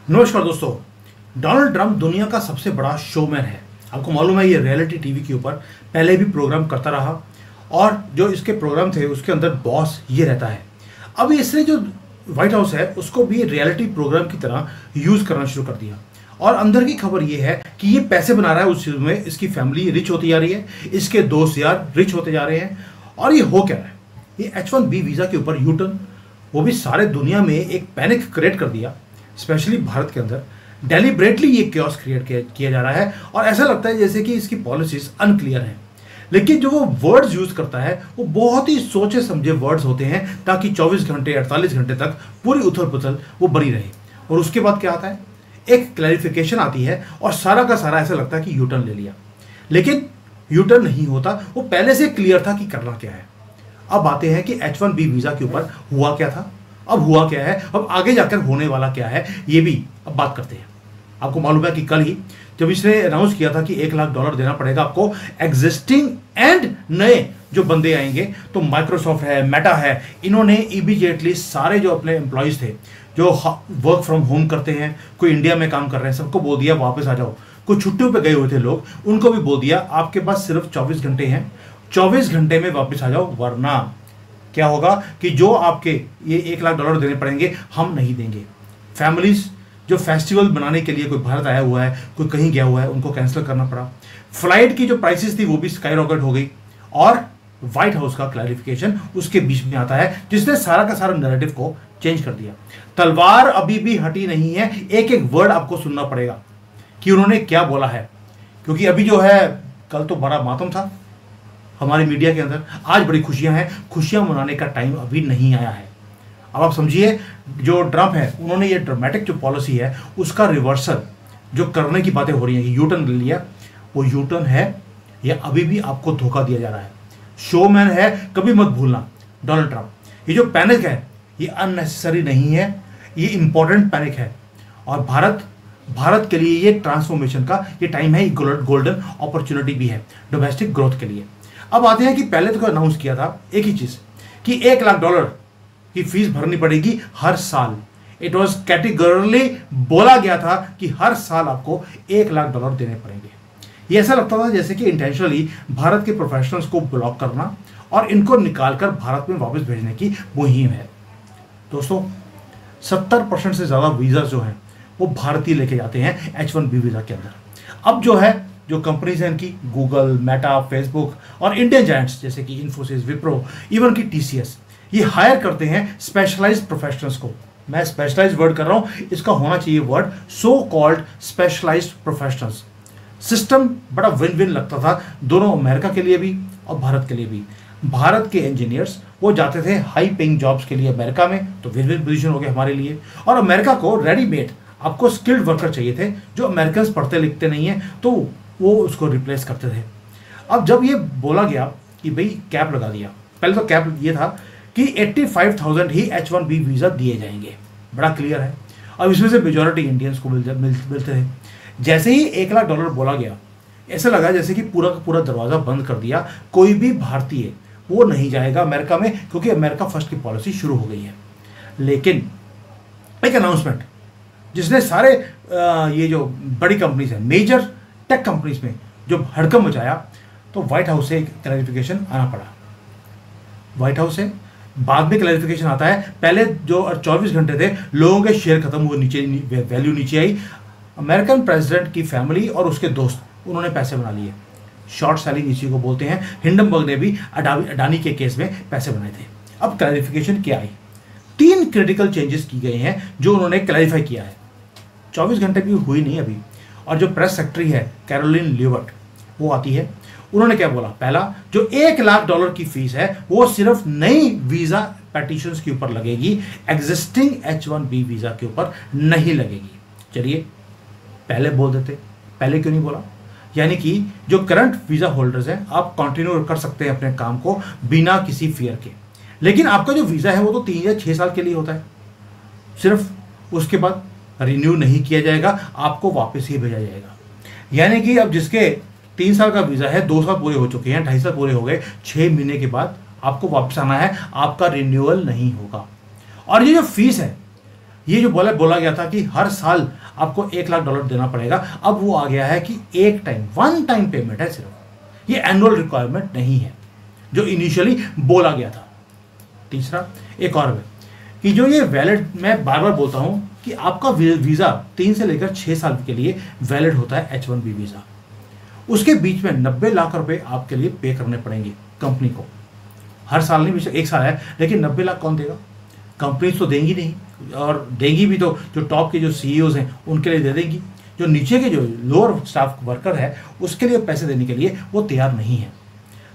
नमस्कार दोस्तों। Donald Trump दुनिया का सबसे बड़ा शोमैन है। आपको मालूम है ये रियलिटी टीवी के ऊपर पहले भी प्रोग्राम करता रहा और जो इसके प्रोग्राम थे उसके अंदर बॉस ये रहता है। अब इसने जो व्हाइट हाउस है उसको भी रियलिटी प्रोग्राम की तरह यूज करना शुरू कर दिया और अंदर की खबर ये है कि ये पैसे बना रहा है उस चीज में। इसकी फैमिली रिच होती जा रही है, इसके दोस्त यार रिच होते जा रहे हैं। और ये हो क्या रहा है, ये H1B वीजा के ऊपर यूटर्न, वो भी सारे दुनिया में एक पैनिक क्रिएट कर दिया। स्पेशली भारत के अंदर डेलिब्रेटली ये क्योस क्रिएट किया जा रहा है और ऐसा लगता है जैसे कि इसकी पॉलिसीज अनक्लियर हैं। लेकिन जो वो वर्ड्स यूज करता है वो बहुत ही सोचे समझे वर्ड्स होते हैं ताकि 24 घंटे 48 घंटे तक पूरी उथल पुथल वो बनी रहे। और उसके बाद क्या आता है, एक क्लैरिफिकेशन आती है और सारा का सारा ऐसा लगता है कि यूटर्न ले लिया। लेकिन यूटर्न नहीं होता, वो पहले से क्लियर था कि करना क्या है। अब आते हैं कि H1B वीजा के ऊपर हुआ क्या था, अब हुआ क्या है, अब आगे जाकर होने वाला क्या है, ये भी अब बात करते हैं। आपको मालूम है कि कल ही जब इसने अनाउंस किया था कि $1 लाख देना पड़ेगा आपको एग्जिस्टिंग एंड नए जो बंदे आएंगे, तो माइक्रोसॉफ्ट है, मेटा है, इन्होंने इमीडिएटली सारे जो अपने एम्प्लॉयज थे जो वर्क फ्रॉम होम करते हैं, कोई इंडिया में काम कर रहे हैं, सबको बोल दिया वापस आ जाओ। कुछ छुट्टियों पे गए हुए थे लोग, उनको भी बोल दिया आपके पास सिर्फ 24 घंटे हैं, 24 घंटे में वापस आ जाओ, वरना क्या होगा कि जो आपके ये $1 लाख देने पड़ेंगे हम नहीं देंगे। फैमिलीज जो फेस्टिवल बनाने के लिए कोई भारत आया हुआ है, कोई कहीं गया हुआ है, उनको कैंसिल करना पड़ा। फ्लाइट की जो प्राइसेस थी वो भी स्काई रॉकेट हो गई। और व्हाइट हाउस का क्लैरिफिकेशन उसके बीच में आता है जिसने सारा का सारा नैरेटिव को चेंज कर दिया। तलवार अभी भी हटी नहीं है, एक एक वर्ड आपको सुनना पड़ेगा कि उन्होंने क्या बोला है, क्योंकि अभी जो है कल तो बड़ा मातम था हमारे मीडिया के अंदर, आज बड़ी खुशियां हैं। खुशियां मनाने का टाइम अभी नहीं आया है। अब आप समझिए जो ट्रंप है उन्होंने ये ड्रामेटिक जो पॉलिसी है उसका रिवर्सल जो करने की बातें हो रही हैं कि यूटर्न ले लिया, वो यूटर्न है या अभी भी आपको धोखा दिया जा रहा है। शोमैन है, कभी मत भूलना डोनाल्ड ट्रंप। ये जो पैनिक है ये अननेसेसरी नहीं है, ये इंपॉर्टेंट पैनिक है। और भारत के लिए ये ट्रांसफॉर्मेशन का ये टाइम है, गोल्डन अपॉर्चुनिटी भी है डोमेस्टिक ग्रोथ के लिए। अब आते हैं कि पहले तो अनाउंस किया था एक ही चीज कि $1 लाख की फीस भरनी पड़ेगी हर साल। इट वॉज कैटेगोरिकली बोला गया था कि हर साल आपको $1 लाख देने पड़ेंगे। ये ऐसा लगता था जैसे कि इंटेंशनली भारत के प्रोफेशनल्स को ब्लॉक करना और इनको निकालकर भारत में वापस भेजने की मुहिम है। दोस्तों 70% से ज्यादा वीजा जो है वो भारतीय लेके जाते हैं H1B वीजा के अंदर। अब जो है जो कंपनीज हैं इनकी गूगल, मेटा, फेसबुक और इंडियन जायंट्स जैसे कि इन्फोसिस, विप्रो, इवन की TCS, ये हायर करते हैं स्पेशलाइज्ड प्रोफेशनल्स को। मैं स्पेशलाइज्ड वर्ड कर रहा हूं, इसका होना चाहिए word so called specialised professionals. System बड़ा विन विन लगता था दोनों, अमेरिका के लिए भी और भारत के लिए भी। भारत के इंजीनियर्स वो जाते थे हाई पेइंग जॉब्स के लिए अमेरिका में, तो विन विन पोजीशन हो गया हमारे लिए। और अमेरिका को रेडीमेड आपको स्किल्ड वर्कर चाहिए थे जो अमेरिकन पढ़ते लिखते नहीं है, तो वो उसको रिप्लेस करते थे। अब जब ये बोला गया कि भाई कैप लगा दिया, पहले तो कैप ये था कि 85,000 ही H1B वीजा दिए जाएंगे, बड़ा क्लियर है। अब इसमें से मेजॉरिटी इंडियंस को मिलते थे। जैसे ही $1 लाख बोला गया, ऐसा लगा जैसे कि पूरा का पूरा दरवाजा बंद कर दिया, कोई भी भारतीय वो नहीं जाएगा अमेरिका में, क्योंकि अमेरिका फर्स्ट की पॉलिसी शुरू हो गई है। लेकिन एक अनाउंसमेंट जिसने सारे ये जो बड़ी कंपनीज है, मेजर टेक कंपनीज में जो हड़कंप मचाया, तो व्हाइट हाउस से एक क्लैरिफिकेशन आना पड़ा। व्हाइट हाउस से बाद में क्लैरिफिकेशन आता है, पहले जो 24 घंटे थे लोगों के शेयर खत्म हुए, नीचे वैल्यू नीचे आई। अमेरिकन प्रेसिडेंट की फैमिली और उसके दोस्त उन्होंने पैसे बना लिए। शॉर्ट सेलिंग इसी को बोलते हैं। हिंडनबर्ग ने भी अडानी के केस में पैसे बनाए थे। अब क्लैरिफिकेशन क्या आई, 3 क्रिटिकल चेंजेस की गए हैं जो उन्होंने क्लैरिफाई किया है। 24 घंटे भी हुई नहीं अभी। और जो प्रेस सेक्रेटरी है कैरोलिन ल्यूवर्ट, वो आती है, उन्होंने क्या बोला, पहला जो $1 लाख की फीस है वो सिर्फ नई वीजा पेटिशंस के ऊपर लगेगी, एग्जिस्टिंग H1B वीजा के ऊपर नहीं लगेगी। चलिए पहले बोल देते, पहले क्यों नहीं बोला? यानी कि जो करंट वीजा होल्डर्स हैं आप कंटिन्यू कर सकते हैं अपने काम को बिना किसी फियर के, लेकिन आपका जो वीजा है वो तो 3 या 6 साल के लिए होता है सिर्फ, उसके बाद रिन्यू नहीं किया जाएगा, आपको वापस ही भेजा जाएगा। यानी कि अब जिसके 3 साल का वीजा है, 2 साल पूरे हो चुके हैं, 2.5 साल पूरे हो गए, 6 महीने के बाद आपको वापस आना है, आपका रिन्यूअल नहीं होगा। और ये जो फीस है ये जो बोला गया था कि हर साल आपको $1 लाख देना पड़ेगा, अब वो आ गया है कि एक टाइम, वन टाइम पेमेंट है सिर्फ, ये एनुअल रिक्वायरमेंट नहीं है जो इनिशियली बोला गया था। तीसरा एक और है कि जो ये वैलिड, मैं बार बार बोलता हूं कि आपका वीज़ा 3 से लेकर 6 साल के लिए वैलिड होता है H1B वीज़ा। उसके बीच में 90 लाख रुपए आपके लिए पे करने पड़ेंगे कंपनी को। हर साल नहीं, बेशक एक साल है, लेकिन 90 लाख कौन देगा? कंपनी तो देंगी नहीं, और देंगी भी तो जो टॉप के जो CEOs हैं उनके लिए दे देंगी, जो नीचे के जो लोअर स्टाफ वर्कर है उसके लिए पैसे देने के लिए वो तैयार नहीं है।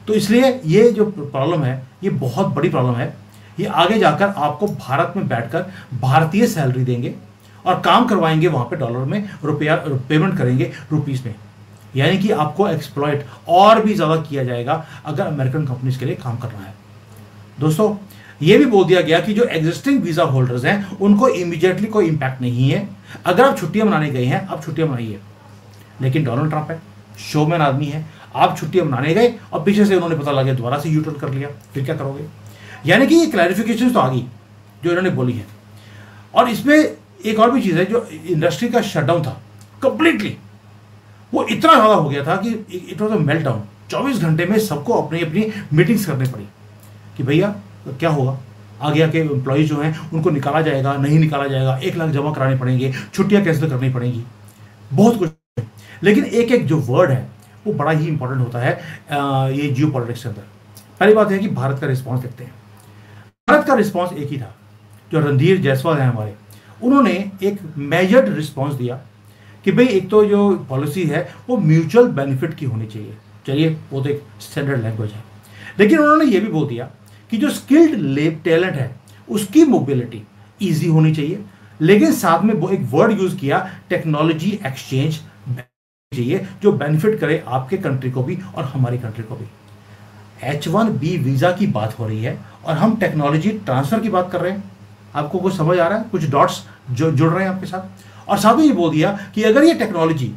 तो इसलिए ये जो प्रॉब्लम है ये बहुत बड़ी प्रॉब्लम है। ये आगे जाकर आपको भारत में बैठकर भारतीय सैलरी देंगे और काम करवाएंगे वहाँ पे डॉलर में, रुपया पेमेंट करेंगे रुपीस में, यानी कि आपको एक्सप्लॉइट और भी ज़्यादा किया जाएगा अगर अमेरिकन कंपनीज के लिए काम करना है। दोस्तों ये भी बोल दिया गया कि जो एग्जिस्टिंग वीज़ा होल्डर्स हैं उनको इमीडिएटली कोई इम्पैक्ट नहीं है। अगर आप छुट्टियां मनाने गए हैं, आप छुट्टियां मनाइए, लेकिन डोनाल्ड ट्रंप है, शोमैन आदमी है, आप छुट्टियां मनाने गए और पीछे से उन्होंने पता लगे दोबारा से यूटर्न कर लिया, फिर क्या करोगे? यानी कि ये क्लैरिफिकेशन तो आ गई जो इन्होंने बोली है। और इसमें एक और भी चीज़ है, जो इंडस्ट्री का शटडाउन था कंप्लीटली, वो इतना ज़्यादा हो गया था कि it was a melt down. 24 घंटे में सबको अपनी अपनी मीटिंग्स करनी पड़ी कि भैया क्या होगा, आगे आके एम्प्लॉयज जो हैं उनको निकाला जाएगा, नहीं निकाला जाएगा, 1 लाख जमा कराने पड़ेंगे, छुट्टियां कैंसिल करनी पड़ेंगी, बहुत कुछ। लेकिन एक एक जो वर्ड है वो बड़ा ही इंपॉर्टेंट होता है ये जियो पॉलिटिक्स के अंदर। पहली बात है कि भारत का रिस्पॉन्स देखते हैं। भारत का रिस्पॉन्स एक ही था, जो रणधीर जायसवाल हैं हमारे, उन्होंने एक मेजर्ड रिस्पॉन्स दिया कि भाई एक तो जो पॉलिसी है वो म्यूचुअल बेनिफिट की होनी चाहिए। चलिए वो तो एक स्टैंडर्ड लैंग्वेज है, लेकिन उन्होंने ये भी बोल दिया कि जो स्किल्ड टैलेंट है उसकी मोबिलिटी ईजी होनी चाहिए, लेकिन साथ में एक वर्ड यूज किया, टेक्नोलॉजी एक्सचेंज चाहिए जो बेनिफिट करे आपके कंट्री को भी और हमारी कंट्री को भी। H1B वीजा की बात हो रही है और हम टेक्नोलॉजी ट्रांसफर की बात कर रहे हैं। आपको कुछ समझ आ रहा है? कुछ डॉट्स जो जुड़ रहे हैं आपके साथ। और साथ में ये बोल दिया कि अगर ये टेक्नोलॉजी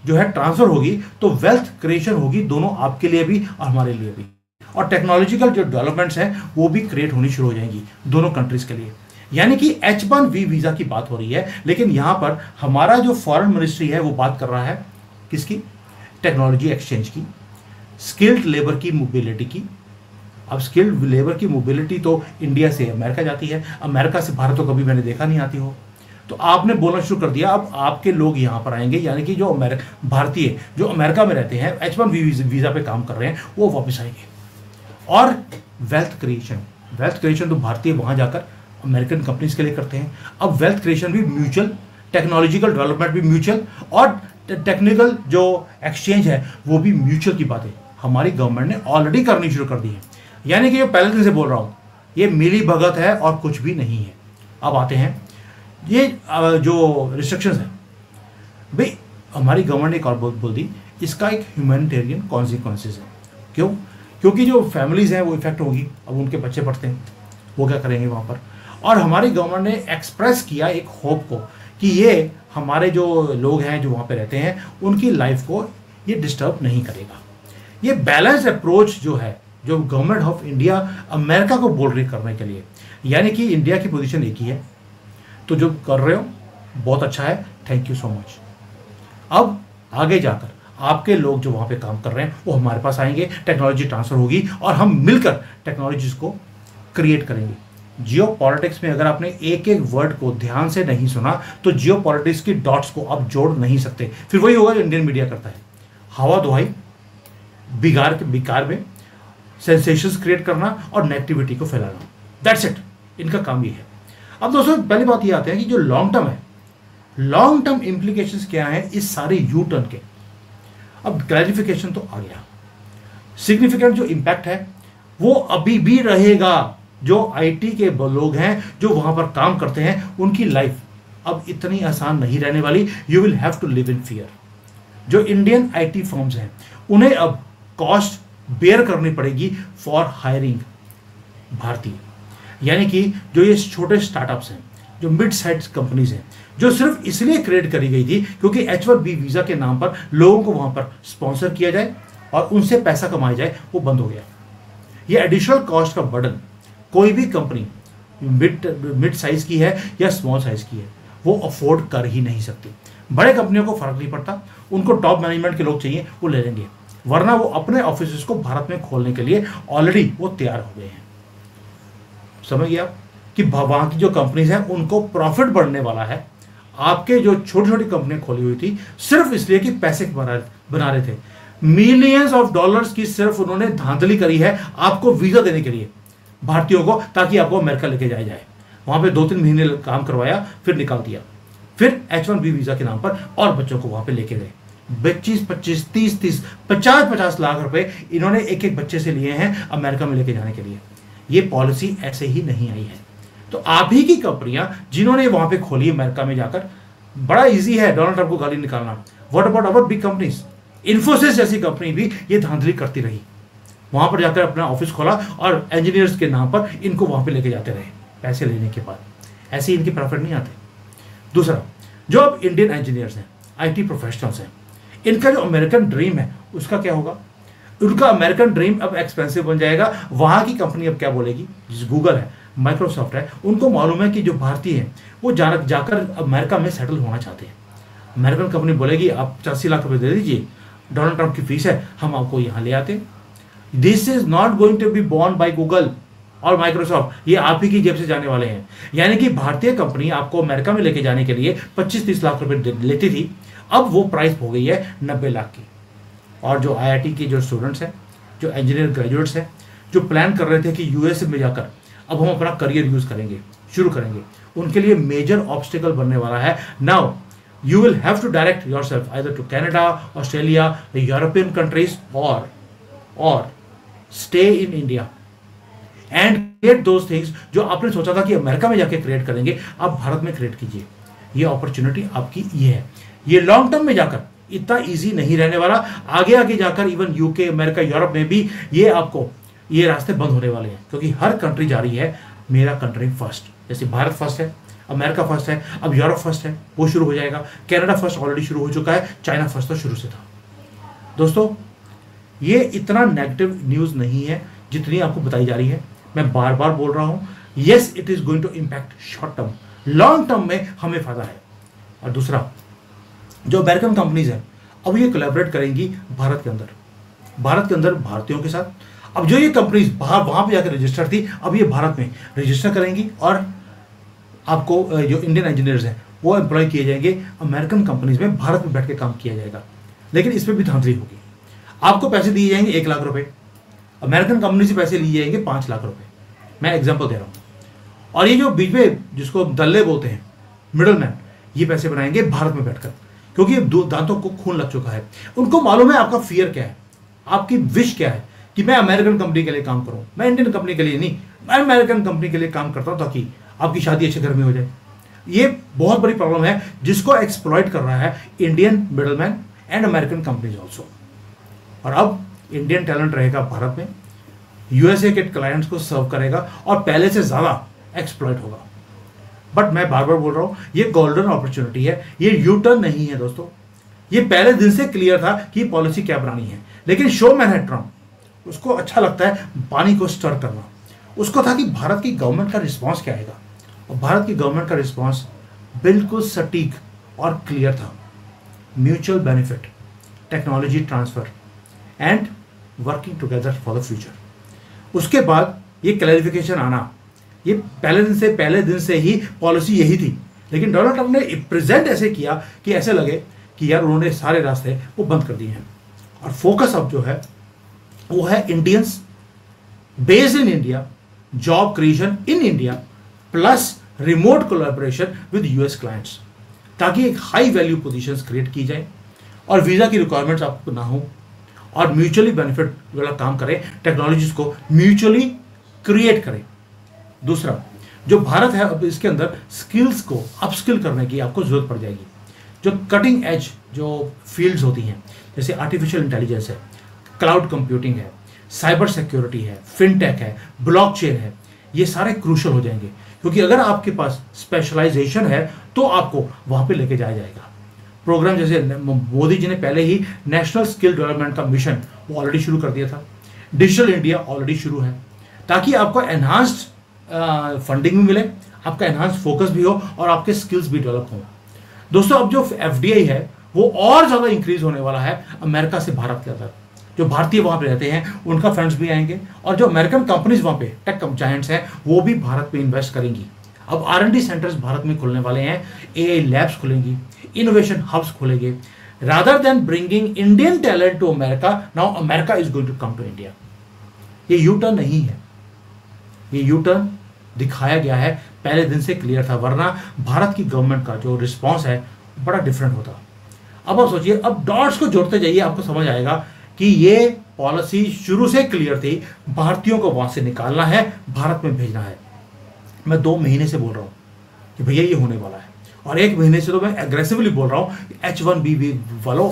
जो है ट्रांसफर होगी तो वेल्थ क्रिएशन होगी, दोनों आपके लिए भी और हमारे लिए भी, और टेक्नोलॉजिकल जो डेवलपमेंट्स हैं वो भी क्रिएट होनी शुरू हो जाएंगी दोनों कंट्रीज के लिए। यानी कि H1B वीजा की बात हो रही है, लेकिन यहां पर हमारा जो फॉरेन मिनिस्ट्री है वो बात कर रहा है किसकी? टेक्नोलॉजी एक्सचेंज की, स्किल्ड लेबर की मोबिलिटी की। अब स्किल्ड लेबर की मोबिलिटी तो इंडिया से अमेरिका जाती है, अमेरिका से भारत तो कभी मैंने देखा नहीं आती हो, तो आपने बोलना शुरू कर दिया अब आपके लोग यहाँ पर आएंगे, यानी कि जो भारतीय जो अमेरिका में रहते हैं H1B वीजा पे काम कर रहे हैं वो वापस आएंगे। और वेल्थ क्रिएशन तो भारतीय वहाँ जाकर अमेरिकन कंपनीज के लिए करते हैं। अब वेल्थ क्रिएशन भी म्यूचुअल, टेक्नोलॉजिकल डेवलपमेंट भी म्यूचुअल, और टेक्निकल जो एक्सचेंज है वो भी म्यूचुअल की बात है हमारी गवर्नमेंट ने ऑलरेडी करनी शुरू कर दी है। यानी कि जो पहले दिन से बोल रहा हूँ ये मिली भगत है और कुछ भी नहीं है। अब आते हैं ये जो रिस्ट्रिक्शंस है, भाई हमारी गवर्नमेंट ने एक और बोल दी, इसका एक ह्यूमैनिटेरियन कॉन्सिक्वेंसेस है। क्यों? क्योंकि जो फैमिलीज हैं वो इफेक्ट होगी, अब उनके बच्चे पढ़ते हैं वो क्या करेंगे वहाँ पर। और हमारी गवर्नमेंट ने एक्सप्रेस किया एक होप को कि ये हमारे जो लोग हैं जो वहाँ पे रहते हैं उनकी लाइफ को ये डिस्टर्ब नहीं करेगा। ये बैलेंस अप्रोच जो है जो गवर्नमेंट ऑफ इंडिया अमेरिका को बोल रही करने के लिए, यानी कि इंडिया की पोजीशन एक ही है, तो जो कर रहे हो बहुत अच्छा है, थैंक यू सो मच। अब आगे जाकर आपके लोग जो वहाँ पे काम कर रहे हैं वो हमारे पास आएंगे, टेक्नोलॉजी ट्रांसफर होगी और हम मिलकर टेक्नोलॉजीज को क्रिएट करेंगे। जियो पॉलिटिक्स में अगर आपने एक एक वर्ड को ध्यान से नहीं सुना तो जियो पॉलिटिक्स की डॉट्स को आप जोड़ नहीं सकते। फिर वही होगा जो इंडियन मीडिया करता है, हवा दुहाई, बिगाड़ में सेंसेशंस क्रिएट करना और नेगेटिविटी को फैलाना। दैट्स इट, इनका काम ये है। अब दोस्तों पहली बात ये आते हैं कि जो लॉन्ग टर्म है, लॉन्ग टर्म इंप्लीकेशंस क्या है इस सारे यू टर्न के। अब क्लैरिफिकेशन तो आ गया, सिग्निफिकेंट जो इंपैक्ट है वो अभी भी रहेगा। जो आईटी के लोग हैं जो वहां पर काम करते हैं उनकी लाइफ अब इतनी आसान नहीं रहने वाली। You will have to live in fear. जो इंडियन आईटी फर्म्स हैं उन्हें अब कॉस्ट बेयर करनी पड़ेगी फॉर हायरिंग भारतीय, यानी कि जो ये छोटे स्टार्टअप्स हैं, जो मिड साइज कंपनीज हैं, जो सिर्फ इसलिए क्रिएट करी गई थी क्योंकि H1B वीजा के नाम पर लोगों को वहां पर स्पॉन्सर किया जाए और उनसे पैसा कमाया जाए, वो बंद हो गया। ये एडिशनल कॉस्ट का बर्डन कोई भी कंपनी मिड साइज की है या स्मॉल साइज की है, वो अफोर्ड कर ही नहीं सकती। बड़े कंपनियों को फर्क नहीं पड़ता, उनको टॉप मैनेजमेंट के लोग चाहिए, वो ले लेंगे, वरना वो अपने ऑफिस को भारत में खोलने के लिए ऑलरेडी वो तैयार हो गए हैं। समझ गया कि वहां की जो कंपनीज हैं उनको प्रॉफिट बढ़ने वाला है। आपके जो छोटी छोटी कंपनी खोली हुई थी सिर्फ इसलिए कि पैसे बना रहे थे, मिलियंस ऑफ डॉलर्स की सिर्फ उन्होंने धांधली करी है आपको वीजा देने के लिए भारतीयों को, ताकि आपको अमेरिका लेके जाया जाए। वहां पे 2-3 महीने काम करवाया, फिर निकाल दिया, फिर H1B वीजा के नाम पर और बच्चों को वहां पे लेके गए। 25-25, 30-30, 50-50 लाख रुपए इन्होंने एक एक बच्चे से लिए हैं अमेरिका में लेके जाने के लिए। ये पॉलिसी ऐसे ही नहीं आई है। तो आप ही की कंपनियां जिन्होंने वहां पे खोली अमेरिका में जाकर, बड़ा इजी है डोनाल्ड ट्रंप को गाली निकालना। What about our big companies? Infosys जैसी कंपनी भी ये धांधली करती रही, वहां पर जाकर अपना ऑफिस खोला और इंजीनियर्स के नाम पर इनको वहां पे लेके जाते रहे पैसे लेने के बाद। ऐसे इनके प्रॉफिट नहीं आते। दूसरा, जो अब इंडियन इंजीनियर्स हैं, IT प्रोफेशनल्स हैं, इनका जो अमेरिकन ड्रीम है उसका क्या होगा? उनका अमेरिकन ड्रीम अब एक्सपेंसिव बन जाएगा। वहां की कंपनी अब क्या बोलेगी? जिस गूगल है, माइक्रोसॉफ्ट है, उनको मालूम है कि जो भारतीय हैं वो जाकर अमेरिका में सेटल होना चाहते हैं। अमेरिकन कंपनी बोलेगी आप 85 लाख रुपए दे दीजिए, डोनाल्ड ट्रंप की फीस है, हम आपको यहाँ ले आते हैं। This is not going to be borne by Google और माइक्रोसॉफ्ट, ये आप ही की जेब से जाने वाले हैं। यानी कि भारतीय कंपनी आपको अमेरिका में लेके जाने के लिए 25-30 लाख रुपए लेती थी, अब वो प्राइस हो गई है 90 लाख की। और जो IIT के जो स्टूडेंट्स हैं, जो इंजीनियर ग्रेजुएट्स हैं, जो प्लान कर रहे थे कि US में जाकर अब हम अपना करियर यूज करेंगे, शुरू करेंगे, उनके लिए मेजर ऑब्स्टिकल बनने वाला है। Now you will have to direct yourself either to Canada, Australia, the European countries or stay in India and create those things जो आपने सोचा था कि अमेरिका में जाके क्रिएट करेंगे, आप भारत में क्रिएट कीजिए। ये अपॉर्चुनिटी आपकी ये है। ये लॉन्ग टर्म में जाकर इतना इजी नहीं रहने वाला, आगे आगे जाकर इवन UK, अमेरिका, यूरोप में भी ये आपको ये रास्ते बंद होने वाले हैं, क्योंकि हर कंट्री जा रही है मेरा कंट्री फर्स्ट। जैसे भारत फर्स्ट है, अमेरिका फर्स्ट है, अब यूरोप फर्स्ट है, वो शुरू हो जाएगा। कनाडा फर्स्ट ऑलरेडी शुरू हो चुका है, चाइना फर्स्ट तो शुरू से था। दोस्तों, ये इतना नेगेटिव न्यूज़ नहीं है जितनी आपको बताई जा रही है। मैं बार बार बोल रहा हूँ, yes it is going to impact short term, long term में हमें फायदा है। और दूसरा, जो अमेरिकन कंपनीज हैं अब ये कोलैबोरेट करेंगी भारत के अंदर भारतीयों के साथ। अब जो ये कंपनीज बाहर वहां पे जाकर रजिस्टर थी, अब ये भारत में रजिस्टर करेंगी और आपको जो इंडियन इंजीनियर्स हैं वो एम्प्लॉय किए जाएंगे अमेरिकन कंपनीज में, भारत में बैठ के काम किया जाएगा। लेकिन इसमें भी धांधली होगी। आपको पैसे दिए जाएंगे 1 लाख रुपए, अमेरिकन कंपनी से पैसे लिए जाएंगे 5 लाख रुपए। मैं एग्जांपल दे रहा हूँ। और ये जो बीच में जिसको दल्ले बोलते हैं, मिडल मैन, ये पैसे बनाएंगे भारत में बैठकर, क्योंकि दांतों को खून लग चुका है। उनको मालूम है आपका फियर क्या है, आपकी विश क्या है कि मैं अमेरिकन कंपनी के लिए काम करूं, मैं इंडियन कंपनी के लिए नहीं, मैं अमेरिकन कंपनी के लिए काम करता हूं ताकि आपकी शादी अच्छे घर में हो जाए। ये बहुत बड़ी प्रॉब्लम है जिसको एक्सप्लॉइट कर रहा है Indian middleman and American companies also. और अब इंडियन टैलेंट रहेगा भारत में, USA के क्लाइंट्स को सर्व करेगा और पहले से ज्यादा एक्सप्लॉइट होगा। बट मैं बार बार बोल रहा हूं, ये गोल्डन अपॉर्चुनिटी है, ये यू टर्न नहीं है दोस्तों। ये पहले दिन से क्लियर था कि पॉलिसी क्या बनानी है, लेकिन शोमैन है ट्रम्प, उसको अच्छा लगता है पानी को स्टर करना। उसको था कि भारत की गवर्नमेंट का रिस्पांस क्या आएगा, और भारत की गवर्नमेंट का रिस्पांस बिल्कुल सटीक और क्लियर था। Mutual benefit, technology transfer and working together for the future. उसके बाद ये क्लैरिफिकेशन आना, ये पहले दिन से ही पॉलिसी यही थी, लेकिन डोनाल्ड ट्रंप ने प्रेजेंट ऐसे किया कि ऐसे लगे कि यार उन्होंने सारे रास्ते वो बंद कर दिए हैं। और फोकस अब जो है वो है Indians based in India, job creation in India plus remote collaboration with US clients, ताकि एक हाई वैल्यू पोजीशंस क्रिएट की जाए और वीजा की रिक्वायरमेंट्स आपको ना हो और म्यूचुअली बेनिफिट वाला काम करें, टेक्नोलॉजीज को म्यूचुअली क्रिएट करें। दूसरा, जो भारत है अब इसके अंदर स्किल्स को अपस्किल करने की आपको जरूरत पड़ जाएगी। जो कटिंग एज जो फील्ड्स होती हैं, जैसे आर्टिफिशियल इंटेलिजेंस है, क्लाउड कंप्यूटिंग है, साइबर सिक्योरिटी है, फिनटेक है, ब्लॉकचेन है, ये सारे क्रूशल हो जाएंगे, क्योंकि अगर आपके पास स्पेशलाइजेशन है तो आपको वहां पे लेके जाया जाएगा। प्रोग्राम जैसे मोदी जी ने पहले ही नेशनल स्किल डेवलपमेंट का मिशन वो ऑलरेडी शुरू कर दिया था, डिजिटल इंडिया ऑलरेडी शुरू है, ताकि आपको एनहांस्ड फंडिंग भी मिले, आपका एनहांस फोकस भी हो और आपके स्किल्स भी डेवलप हों। दोस्तों अब जो एफडीआई है वो और ज़्यादा इंक्रीज होने वाला है अमेरिका से भारत के अंदर। जो भारतीय वहाँ पे रहते हैं उनका फंड्स भी आएंगे और जो अमेरिकन कंपनीज वहाँ पे टेक जायंट्स हैं वो भी भारत में इन्वेस्ट करेंगी। अब R&D सेंटर्स भारत में खुलने वाले हैं, AI लैब्स खुलेंगी, इनोवेशन हब्स खुलेंगे। Rather than bringing Indian talent to America, now America is going to come to India. ये यू टर्न नहीं है, ये यू टर्न दिखाया गया है, पहले दिन से क्लियर था, वरना भारत की गवर्नमेंट का जो रिस्पॉन्स है बड़ा डिफरेंट होता। अब आप सोचिए, अब डॉट्स को जोड़ते जाइए, आपको समझ आएगा कि ये पॉलिसी शुरू से क्लियर थी, भारतीयों को वहां से निकालना है, भारत में भेजना है। मैं 2 महीने से बोल रहा हूं कि भैया ये होने वाला है, और 1 महीने से तो मैं एग्रेसिवली बोल रहा हूं H1B वालों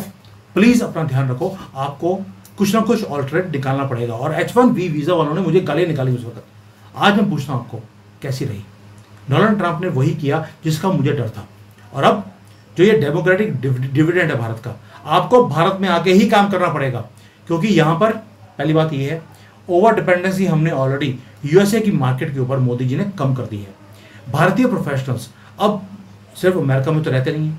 प्लीज अपना ध्यान रखो, आपको कुछ ना कुछ ऑल्टरनेट निकालना पड़ेगा। और H1B वीजा वालों ने मुझे गाली निकाली उस वक्त। आज मैं पूछता हूं आपको कैसी रही? डोनाल्ड ट्रंप ने वही किया जिसका मुझे डर था। और अब जो ये डेमोक्रेटिक डिविडेंड है भारत का, आपको भारत में आके ही काम करना पड़ेगा, क्योंकि यहां पर पहली बात ये है, ओवर डिपेंडेंसी हमने ऑलरेडी यूएसए की मार्केट के ऊपर मोदी जी ने कम कर दी है। भारतीय प्रोफेशनल्स अब सिर्फ अमेरिका में तो रहते नहीं है।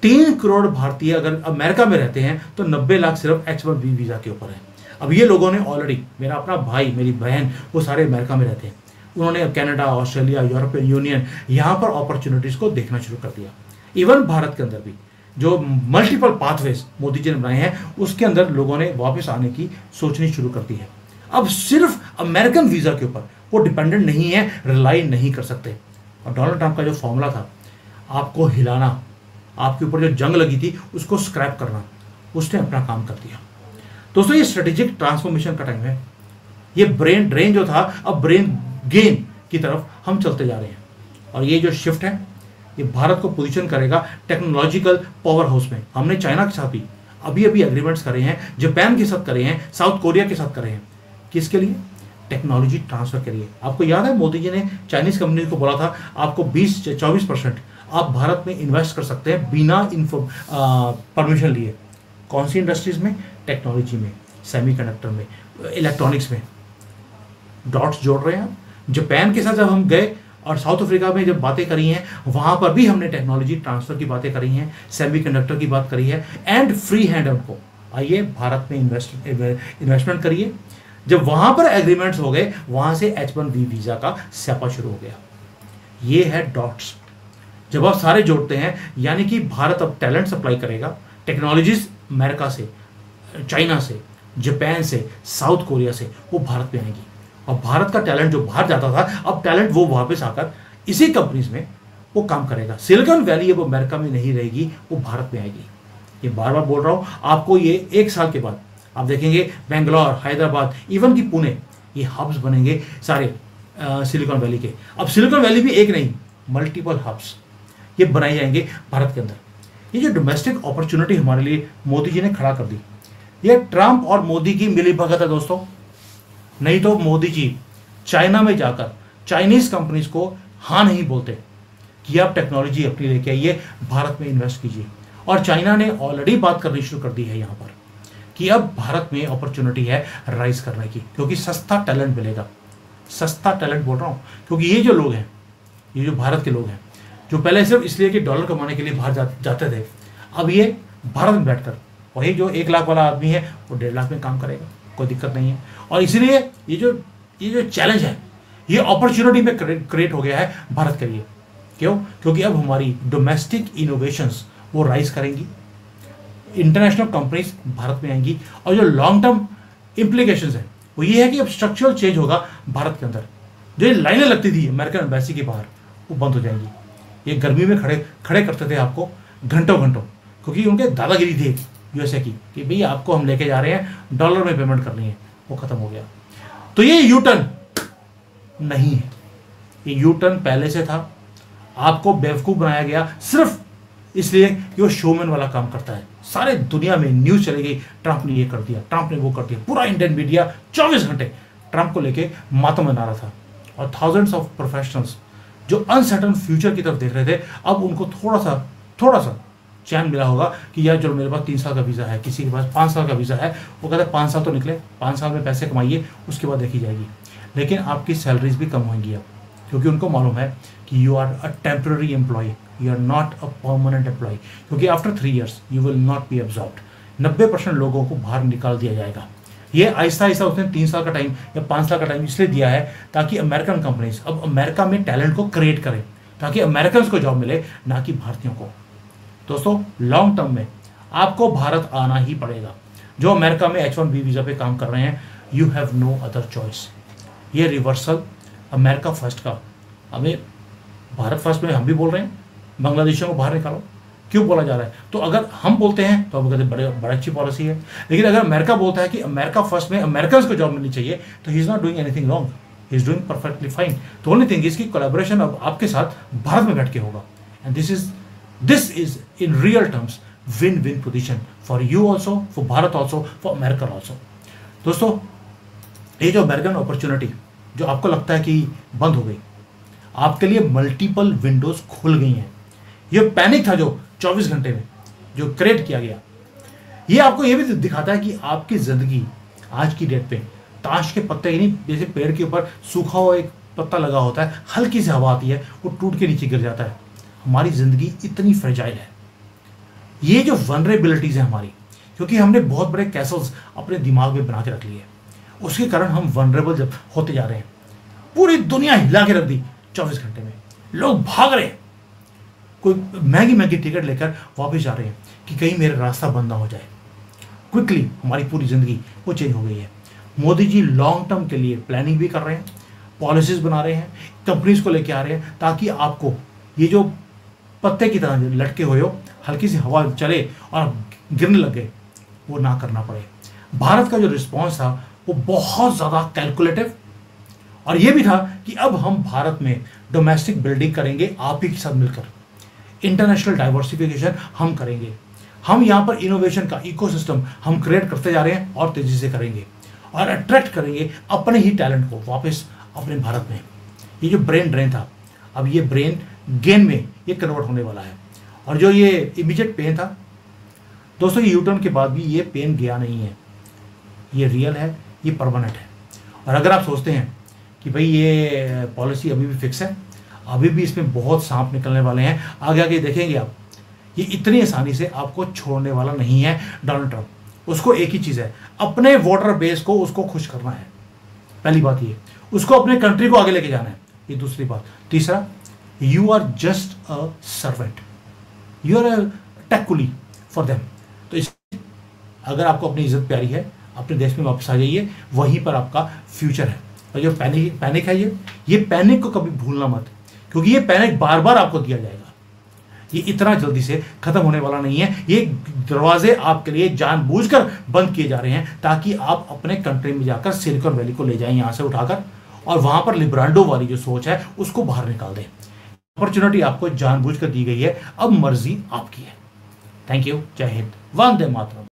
3 करोड़ भारतीय अगर अमेरिका में रहते हैं तो 90 लाख सिर्फ H1B वीजा के ऊपर है। अब ये लोगों ने ऑलरेडी, मेरा अपना भाई, मेरी बहन, वो सारे अमेरिका में रहते हैं, उन्होंने अब कनाडा, ऑस्ट्रेलिया, यूरोपियन यूनियन, यहाँ पर अपॉर्चुनिटीज को देखना शुरू कर दिया। इवन भारत के अंदर भी जो मल्टीपल पाथवेज मोदी जी ने बनाए हैं, उसके अंदर लोगों ने वापस आने की सोचनी शुरू कर दी है। अब सिर्फ अमेरिकन वीजा के ऊपर वो डिपेंडेंट नहीं है, रिलाई नहीं कर सकते। और डोनाल्ड ट्रंप का जो फॉर्मूला था, आपको हिलाना, आपके ऊपर जो जंग लगी थी उसको स्क्रैप करना, उसने अपना काम कर दिया। दोस्तों ये स्ट्रेटेजिक ट्रांसफॉर्मेशन का टाइम है। ये ब्रेन ड्रेन जो था, अब ब्रेन गेन की तरफ हम चलते जा रहे हैं। और ये जो शिफ्ट है, ये भारत को पोजीशन करेगा टेक्नोलॉजिकल पावर हाउस में। हमने चाइना के साथ भी अभी एग्रीमेंट्स करे हैं, जापान के साथ करे हैं, साउथ कोरिया के साथ करे हैं। किसके लिए? टेक्नोलॉजी ट्रांसफर के लिए। आपको याद है मोदी जी ने चाइनीज कंपनी को बोला था आपको 20-24% आप भारत में इन्वेस्ट कर सकते हैं बिना परमिशन लिए। कौन सी इंडस्ट्रीज में? टेक्नोलॉजी में, सेमीकंडक्टर में, इलेक्ट्रॉनिक्स में। डॉट्स जोड़ रहे हैं आप। जापान के साथ जब हम गए और साउथ अफ्रीका में जब बातें करी हैं, वहां पर भी हमने टेक्नोलॉजी ट्रांसफर की बातें करी हैं, सेमीकंडक्टर की बात करी है, एंड फ्री हैंड उनको, आइए भारत में इन्वेस्टमेंट करिए। जब वहां पर एग्रीमेंट्स हो गए, वहां से H1B वीजा का स्यापा शुरू हो गया। ये है डॉट्स। जब आप सारे जोड़ते हैं, यानी कि भारत अब टैलेंट सप्लाई करेगा, टेक्नोलॉजीज अमेरिका से, चाइना से, जापान से, साउथ कोरिया से, वो भारत में आएंगी। और भारत का टैलेंट जो बाहर जाता था, अब टैलेंट वो वापस आकर इसी कंपनीज में वो काम करेगा। सिलिकॉन वैली अब अमेरिका में नहीं रहेगी, वो भारत में आएगी। ये बार बार बोल रहा हूं आपको, ये 1 साल के बाद आप देखेंगे बेंगलोर, हैदराबाद, इवन की पुणे, ये हब्स बनेंगे सारे सिलिकॉन वैली के। अब सिलिकॉन वैली भी एक नहीं, मल्टीपल हब्स ये बनाए जाएंगे भारत के अंदर। ये जो डोमेस्टिक अपॉर्चुनिटी हमारे लिए मोदी जी ने खड़ा कर दी, ये ट्रंप और मोदी की मिली भगत है दोस्तों। नहीं तो मोदी जी चाइना में जाकर चाइनीज कंपनीज को हाँ नहीं बोलते कि आप टेक्नोलॉजी अपनी लेके आइए, भारत में इन्वेस्ट कीजिए। और चाइना ने ऑलरेडी बात करनी शुरू कर दी है यहाँ पर कि अब भारत में अपॉर्चुनिटी है राइज करने की, क्योंकि सस्ता टैलेंट मिलेगा। सस्ता टैलेंट बोल रहा हूँ क्योंकि ये जो लोग हैं, ये जो भारत के लोग हैं, जो पहले सिर्फ इसलिए कि डॉलर कमाने के लिए बाहर जाते थे, अब ये भारत में बैठकर, वही जो 1 लाख वाला आदमी है वो 1.5 लाख में काम करेगा, कोई दिक्कत नहीं है। और इसीलिए ये जो चैलेंज है, ये अपॉर्चुनिटी में क्रिएट हो गया है भारत के लिए। क्यों? क्योंकि अब हमारी डोमेस्टिक इनोवेशंस वो राइज करेंगी, इंटरनेशनल कंपनीज भारत में आएंगी, और जो लॉन्ग टर्म इम्प्लीकेशंस है वो ये है कि अब स्ट्रक्चरल चेंज होगा भारत के अंदर। जो ये लाइनें लगती थी अमेरिकन एम्बेसी के बाहर, वो बंद हो जाएंगी। ये गर्मी में खड़े करते थे आपको घंटों घंटों, क्योंकि उनके दादागिरी थी यूएसए की कि भैया आपको हम लेके जा रहे हैं, डॉलर में पेमेंट करनी है, वो खत्म हो गया। तो ये यू टर्न नहीं है, ये यू टर्न पहले से था। आपको बेवकूफ बनाया गया सिर्फ इसलिए कि वो शोमैन वाला काम करता है। सारे दुनिया में न्यूज चली गई, ट्रंप ने ये कर दिया, ट्रंप ने वो कर दिया। पूरा इंडियन मीडिया 24 घंटे ट्रंप को लेके मातम मना रहा था। और थाउजेंड्स ऑफ प्रोफेशनल्स जो अनसर्टन फ्यूचर की तरफ देख रहे थे, अब उनको थोड़ा सा चैन मिला होगा कि यार चलो मेरे पास 3 साल का वीज़ा है, किसी के पास 5 साल का वीज़ा है, वो कहता है 5 साल तो निकले, 5 साल में पैसे कमाइए, उसके बाद देखी जाएगी। लेकिन आपकी सैलरीज भी कम होंगी अब, क्योंकि उनको मालूम है कि you are a temporary employ, you are not a permanent employ, क्योंकि after 3 years you will not be absorbed. 90% लोगों को बाहर निकाल दिया जाएगा। ये आहिस्ता आहिस्ता उसने 3 साल का टाइम या 5 साल का टाइम इसलिए दिया है ताकि अमेरिकन कंपनीज अब अमेरिका में टैलेंट को क्रिएट करें, ताकि अमेरिकन को जॉब मिले, ना कि भारतीयों को। दोस्तों, लॉन्ग टर्म में आपको भारत आना ही पड़ेगा। जो अमेरिका में H1B वीज़ा पे काम कर रहे हैं, you have no other choice. ये रिवर्सल अमेरिका फर्स्ट का, हमें भारत फर्स्ट में हम भी बोल रहे हैं बांग्लादेशियों को बाहर निकालो, क्यों बोला जा रहा है? तो अगर हम बोलते हैं तो हम कहते हैं बड़ी अच्छी पॉलिसी है, लेकिन अगर अमेरिका बोलता है कि अमेरिका फर्स्ट में अमेरिकन को जॉब मिलनी चाहिए, तो he is not doing anything wrong, he is doing perfectly fine. तो ओनली थिंग इसकी कोलैबोरेशन अब आपके साथ भारत में बैठ के होगा, and this is in real terms win-win position for you also, for Bharat also, for America also। दोस्तों, ये जो अमेरिकन अपॉर्चुनिटी जो आपको लगता है कि बंद हो गई, आपके लिए मल्टीपल विंडोज खुल गई हैं। ये पैनिक था जो 24 घंटे में जो क्रिएट किया गया, ये आपको ये भी दिखाता है कि आपकी जिंदगी आज की डेट पे ताश के पत्ते ही नहीं, जैसे पेड़ के ऊपर सूखा हुआ एक पत्ता लगा होता है, हल्की सी हवा आती है, वो टूट के नीचे गिर जाता है। हमारी जिंदगी इतनी फ्रेजाइल है। ये जो वनरेबिलिटीज है हमारी, क्योंकि हमने बहुत बड़े कैसल्स अपने दिमाग में बना के रख लिए, उसके कारण हम वनरेबल जब होते जा रहे हैं। पूरी दुनिया हिला के रख दी 24 घंटे में, लोग भाग रहे हैं, कोई महंगी महंगी टिकट लेकर वापस जा रहे हैं कि कहीं मेरा रास्ता बंद ना हो जाए। क्विकली हमारी पूरी जिंदगी वो चेंज हो गई है। मोदी जी लॉन्ग टर्म के लिए प्लानिंग भी कर रहे हैं, पॉलिसीज बना रहे हैं, कंपनीज को लेके आ रहे हैं, ताकि आपको ये जो पत्ते की तरह लटके हुए हो, हल्की सी हवा चले और गिरने लगे, वो ना करना पड़े। भारत का जो रिस्पॉन्स था वो बहुत ज़्यादा कैलकुलेटिव, और ये भी था कि अब हम भारत में डोमेस्टिक बिल्डिंग करेंगे आप ही के साथ मिलकर, इंटरनेशनल डाइवर्सिफिकेशन हम करेंगे। हम यहाँ पर इनोवेशन का इकोसिस्टम हम क्रिएट करते जा रहे हैं और तेजी से करेंगे, और अट्रैक्ट करेंगे अपने ही टैलेंट को वापस अपने भारत में। ये जो ब्रेन ड्रेन था, अब ये ब्रेन गेन में ये कन्वर्ट होने वाला है। और जो ये इमीडिएट पेन था दोस्तों, ये यूटर्न के बाद भी ये पेन गया नहीं है, ये रियल है, ये परमानेंट है। और अगर आप सोचते हैं कि भाई ये पॉलिसी अभी भी फिक्स है, अभी भी इसमें बहुत सांप निकलने वाले हैं, आगे आगे देखेंगे आप, ये इतनी आसानी से आपको छोड़ने वाला नहीं है डोनाल्ड ट्रंप। उसको एक ही चीज़ है, अपने वोटर बेस को उसको खुश करना है, पहली बात ये, उसको अपने कंट्री को आगे लेके जाना है, ये दूसरी बात। तीसरा, you are just a servant, you are a टैकुली फॉर देम। तो इस अगर आपको अपनी इज्जत प्यारी है, अपने देश में वापस आ जाइए, वहीं पर आपका फ्यूचर है। और जो पैनिक है, ये पैनिक को कभी भूलना मत, क्योंकि ये पैनिक बार बार आपको दिया जाएगा, ये इतना जल्दी से खत्म होने वाला नहीं है। ये दरवाजे आपके लिए जानबूझकर बंद किए जा रहे हैं, ताकि आप अपने कंट्री में जाकर सिलिकॉन वैली को ले जाएं यहाँ से उठाकर, और वहां पर लिब्रांडो वाली जो सोच है उसको बाहर निकाल दें। अपॉर्चुनिटी आपको जानबूझकर दी गई है, अब मर्जी आपकी है। थैंक यू, जय हिंद, वंदे मातरम।